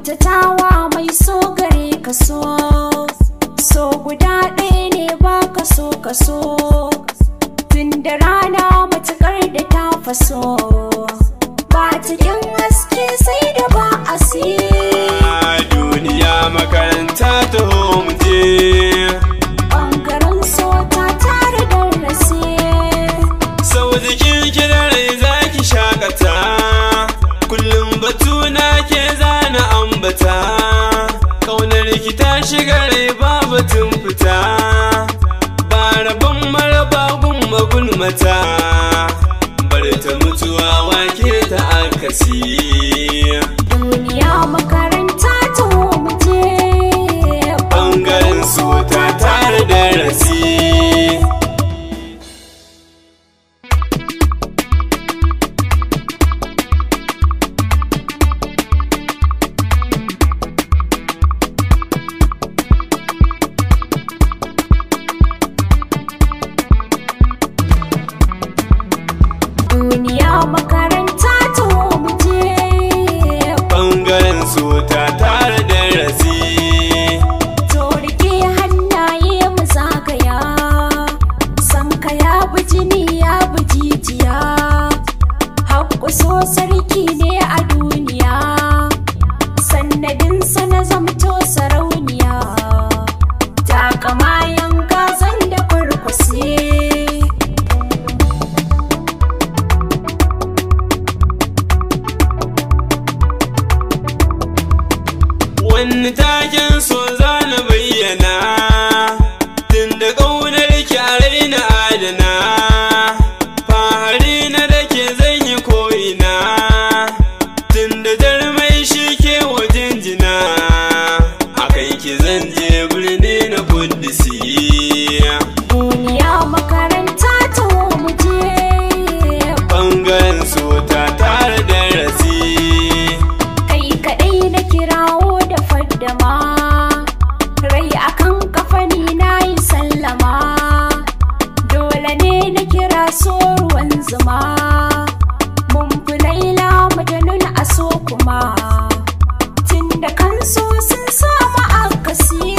kuntatawa mai so gare ka so guda ɗaya ne ba ka so tun da rana matukar da ta faso ba cikin haske sai da ba a duniya makaranta ta homje ɓangaren so ta tare da rase sau jikin kidarai za ki shakata kullum batuna ke zana ambata kaunar ki ta shiga rai ba batun fita ba rabon maraba gumma gulmata bar ta mutuwa wake ta akasi duniya makaranta ta homje ɓangaren so ta tare da rasi duniya makaranta ta homje ɓangaren so ta tare da rasi to rike hannaye mu zagaya san ka ya bi jini ya bi jijiya haƙƙo so sarki ne a duniya sannadinsa na zamto sarauniya takamayan gazan da kwarkwase wani taken so za na bayyana tun da ƙaunar kyarai na adana fahari na da ke zan yi ko'ina tun da jarmai shi ke wajen jina a kai ki zan je birni na kudisi duniya makaranta ta homje ɓangaren so ta tare da rasi kai kaɗai na kirawo da faddama rai akan kafani na yi sallama dole ne na kira so ruwan zuma mun fi laila majanun a so kuma tun da kan so sun samu akasi